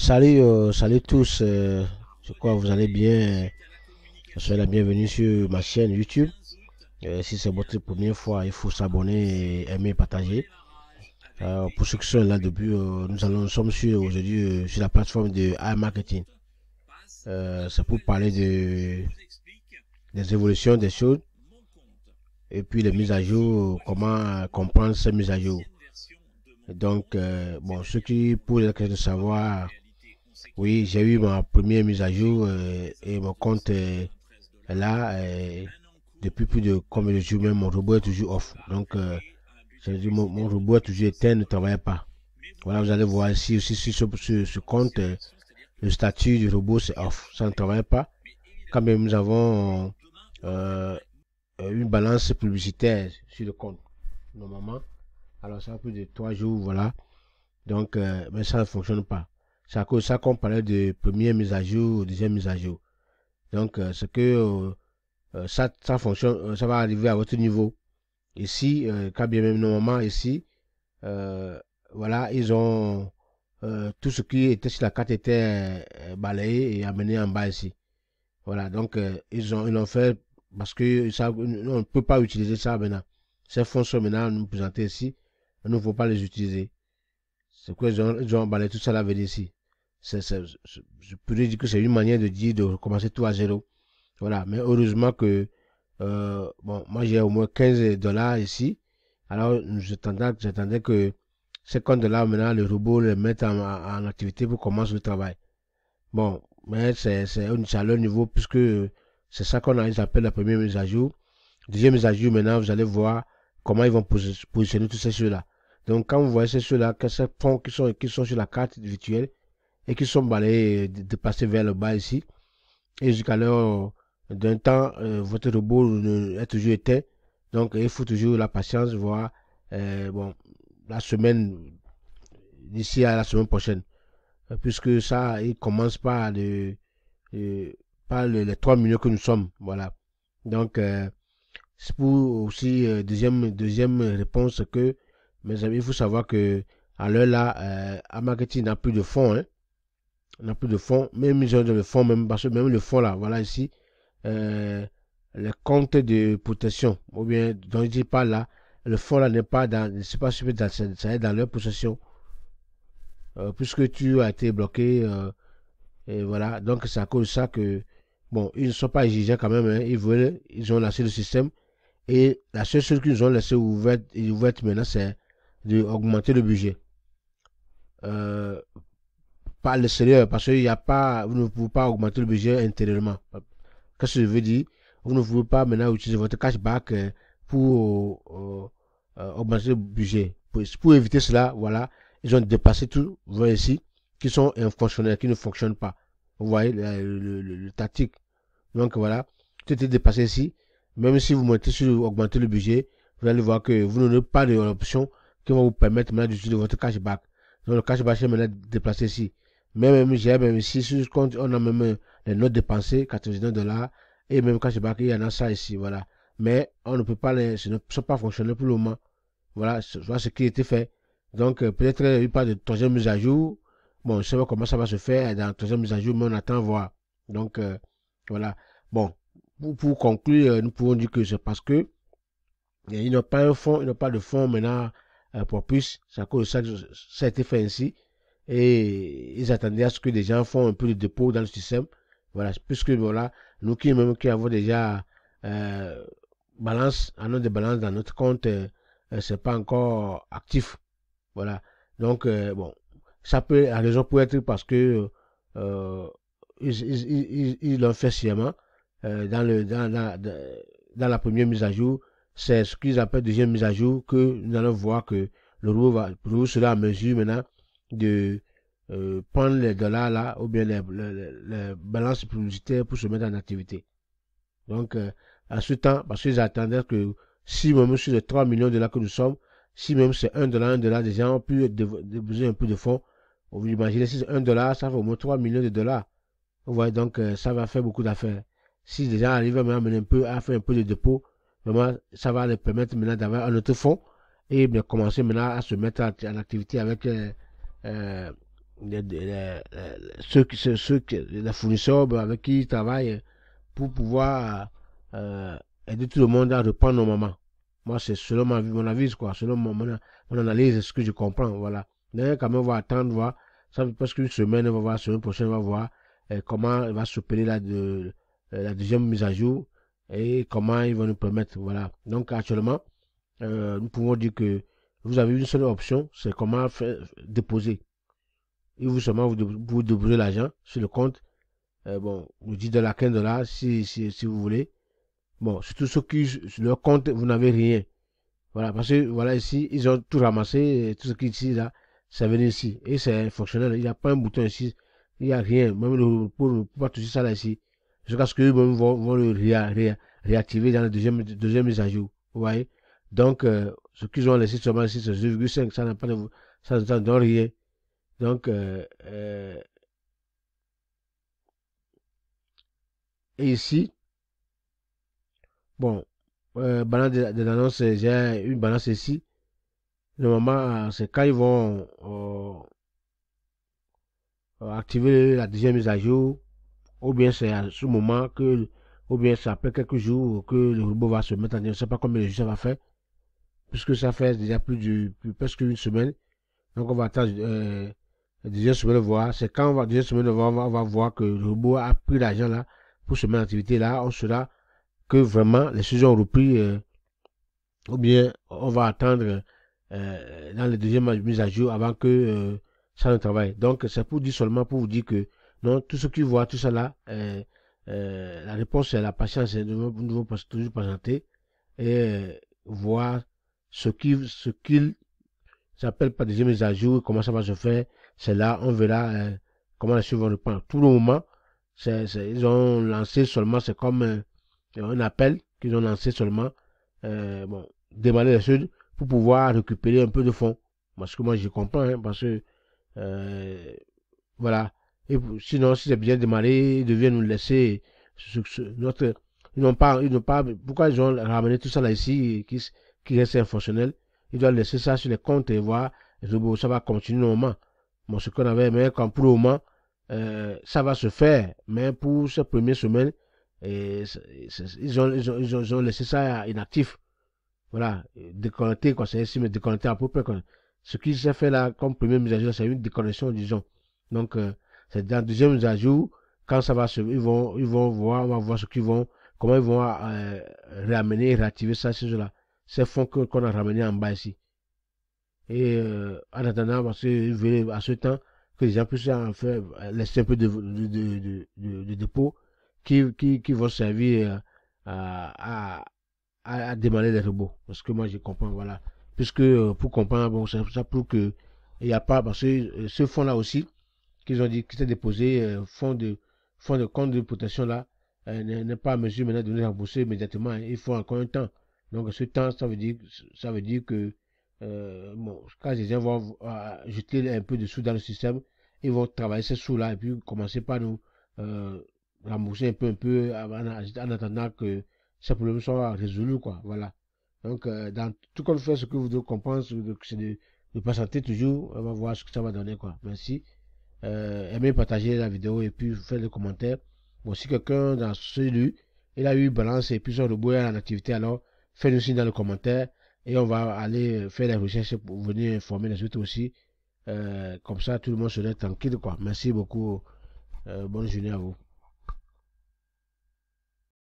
Salut, salut tous. Je crois que vous allez bien. Soyez la bienvenue sur ma chaîne YouTube. Si c'est votre première fois, il faut s'abonner, et aimer, partager. Pour ceux qui sont là depuis, nous sommes aujourd'hui sur la plateforme de iMarketing. C'est pour parler des évolutions des choses et puis les mises à jour, comment comprendre ces mises à jour. Et donc, bon, ceux qui posent la question de savoir, oui, j'ai eu ma première mise à jour et mon compte là, depuis plus de combien de jours, même mon robot est toujours off. Donc, mon robot est toujours éteint, ne travaille pas. Voilà, vous allez voir ici aussi sur ce compte, le statut du robot c'est off, ça ne travaille pas. Quand même, nous avons euh, une balance publicitaire sur le compte, normalement. Alors, ça a plus de 3 jours, voilà. Donc, mais ça ne fonctionne pas. C'est à cause de ça qu'on parlait de première mise à jour, deuxième mise à jour. Donc, c'est que ça fonctionne, ça va arriver à votre niveau. Ici, quand bien même normalement ici, euh, voilà, ils ont tout ce qui était sur la carte était balayé et amené en bas ici. Voilà, donc ils l'ont fait parce que ça, on ne peut pas utiliser ça maintenant. Ces fonds sont maintenant nous présentés ici, il ne faut pas les utiliser. C'est quoi ils ont emballé tout ça là venir ici. Je pourrais dire que c'est une manière de dire de recommencer tout à zéro. Voilà, mais heureusement que bon, moi j'ai au moins 15 dollars ici. Alors j'attendais que ces comptes là maintenant le robot les mette en activité pour commencer le travail. Bon, mais c'est à leur niveau puisque c'est ça ils appellent la première mise à jour. Deuxième mise à jour, maintenant, vous allez voir comment ils vont positionner tous ces choses-là. Donc, quand vous voyez ces choses-là, que ces fonds qui sont sur la carte virtuelle et qui sont balayés, déplacés vers le bas ici, et jusqu'à l'heure d'un temps, votre robot est toujours éteint. Donc, il faut toujours la patience, voir, bon, la semaine, d'ici à la semaine prochaine. Puisque ça, il commence euh, par les 3 millions que nous sommes. Voilà. Donc, c'est pour aussi, deuxième réponse que, mes amis, il faut savoir que à l'heure là, Amaketti n'a plus de fonds, hein. On n'a plus de fonds, même ils ont le fonds, même parce que même le fonds là, voilà ici, euh, les comptes de protection, ou bien dont je dis pas là, le fonds là n'est pas dans, je ne sais pas si ça est dans leur possession, puisque tu as été bloqué, et voilà, donc c'est à cause de ça que, bon, ils ne sont pas exigeants quand même, hein. Ils ont lancé le système, et la seule chose qu'ils ont laissé ouverte maintenant, c'est d'augmenter le budget. Euh, Pas à l'extérieur, parce qu'il n'y a pas, vous ne pouvez pas augmenter le budget intérieurement. Qu'est-ce que je veux dire? Vous ne pouvez pas maintenant utiliser votre cashback pour augmenter le budget. Pour éviter cela, voilà, ils ont dépassé tout, vous voyez ici, qui sont infonctionnels, qui ne fonctionnent pas. Vous voyez le tactique. Donc voilà, tout était dépassé ici. Même si vous mettez sur augmenter le budget, vous allez voir que vous n'aurez pas d'option qui va vous permettre maintenant d'utiliser votre cashback. Donc le cashback est maintenant déplacé ici. Même ici, sur le compte, on a même les notes dépensées, 99 dollars, et même cashback, il y en a ça ici, voilà. Mais on ne peut pas ce ne sont pas fonctionnels pour le moment. Voilà, voilà ce qui a été fait. Donc, peut-être qu'il n'y a eu pas de troisième mise à jour. Bon, je ne sais pas comment ça va se faire dans la troisième mise à jour, mais on attend voir. Donc, voilà. Bon, pour conclure, nous pouvons dire que c'est parce que ils n'ont pas un fonds, ils n'ont pas de fonds maintenant pour plus. C'est à cause de ça que ça a été fait ainsi. Et ils attendaient à ce que les gens font un peu de dépôt dans le système. Voilà, puisque voilà, nous qui avons déjà euh, un nombre de balance dans notre compte, c'est pas encore actif. Voilà. Donc, bon, ça peut, la raison peut être parce que euh, ils l'ont fait sciemment dans la première mise à jour. C'est ce qu'ils appellent deuxième mise à jour que nous allons voir que le robot sera à mesure maintenant de prendre les dollars là ou bien les balances publicitaires pour se mettre en activité. Donc, à ce temps, parce qu'ils attendaient que si même sur les 3 millions de dollars que nous sommes, si même c'est un dollar, des gens ont pu déposer un peu de fonds. Vous imaginez, si c'est un dollar, ça fait au moins 3 millions de dollars. Vous voyez, donc, ça va faire beaucoup d'affaires. Si les gens arrivent à faire un peu de dépôt, vraiment, ça va les permettre maintenant d'avoir un autre fonds et de commencer maintenant à se mettre en activité avec les fournisseurs avec qui ils travaillent pour pouvoir aider tout le monde à reprendre normalement. Moi, c'est selon mon avis, quoi, selon mon analyse, ce que je comprends, voilà. Mais quand même, on va attendre, voir, ça fait presque une semaine, on va voir, la semaine prochaine, on va voir comment il va s'opérer la deuxième mise à jour et comment ils vont nous permettre, voilà. Donc, actuellement, nous pouvons dire que vous avez une seule option, c'est comment faire déposer. Et vous seulement, vous déposez l'argent sur le compte, bon, vous dites de la $15 si vous voulez. Bon, surtout ceux qui, sur leur compte, vous n'avez rien. Voilà, parce que, voilà, ici, ils ont tout ramassé, tout ce qui est ici, là, ça vient ici. Et c'est fonctionnel, il n'y a pas un bouton ici, il n'y a rien. Même pour ne pas toucher ça là ici. Jusqu'à ce qu'eux-mêmes vont le réactiver dans la deuxième mise à jour. Vous voyez? Donc, ce qu'ils ont laissé seulement ici, c'est 2,5, ça n'a pas de, ça ne donne rien. Donc, et ici, bon, balance des annonces, j'ai une balance ici. Normalement, c'est quand ils vont activer la deuxième mise à jour, ou bien c'est à ce moment que, ou bien c'est après quelques jours que le robot va se mettre en. Je ne sais pas combien de jours ça va faire, puisque ça fait déjà presque une semaine. Donc on va attendre la deuxième semaine de voir. C'est quand on va, deuxième semaine de voir, on va voir que le robot a pris l'argent là pour se mettre en activité là. On saura que vraiment les choses ont repris, ou bien on va attendre dans les deuxièmes mises à jour avant que ça ne travaille. Donc c'est pour dire seulement pour vous dire que non, tout ce qui voit tout ça là, la réponse c'est la patience, nous devons toujours patienter et voir ce qu'il s'appelle pas deuxième mise à jour, comment ça va se faire. C'est là, on verra comment les choses vont reprendre. Tout le moment, ils ont lancé seulement, c'est comme un appel qu'ils ont lancé seulement. Bon, démarrer les choses pour pouvoir récupérer un peu de fonds. Parce que moi, je comprends, hein, parce que, voilà. Et sinon, si c'est bien démarré, ils devaient nous laisser notre. Ils n'ont pas, pourquoi ils ont ramené tout ça là ici, qui reste infonctionnel? Ils doivent laisser ça sur les comptes et voir, ça va continuer normalement. Bon, ce qu'on avait, mais comme pour le moment, ça va se faire, mais pour ces premières semaines, ils ont laissé ça inactif. Voilà, déconnecté, quoi, c'est ici, mais déconnecté à peu près, quoi. Ce qui s'est fait là, comme première mise à jour, c'est une déconnexion, disons. Donc, c'est dans la deuxième mise à jour, quand ça va se, ils vont voir, on va voir comment ils vont ramener, réactiver ça, ces ces fonds qu'on a ramenés en bas ici. Et en attendant, parce que à ce temps, que les gens puissent en faire, laisser un peu de dépôt qui vont servir à démarrer les robots. Parce que moi, je comprends, voilà. Puisque pour comprendre, bon, ça prouve que il n'y a pas, parce que ce fonds-là aussi, qu'ils ont dit, qui s'est déposé, fonds de compte de protection là, n'est pas à mesure maintenant de nous rembourser immédiatement. Hein. Il faut encore un temps. Donc, ce temps, ça veut dire que, bon, quand les gens vont jeter un peu de sous dans le système, ils vont travailler ces sous-là et puis commencer par nous rembourser un peu en attendant que ces problèmes soient résolus, quoi. Voilà. Donc, dans tout comme fait, ce que vous devez comprendre, c'est de patienter toujours. On va voir ce que ça va donner, quoi. Merci. Aimez partager la vidéo et puis faire des commentaires. Bon, si quelqu'un dans celui, il a eu balance et puis son robot est en activité, alors faites-nous signe dans le commentaire et on va aller faire les recherches pour venir informer les autres aussi. Comme ça, tout le monde serait tranquille, quoi. Merci beaucoup. Bonne journée à vous.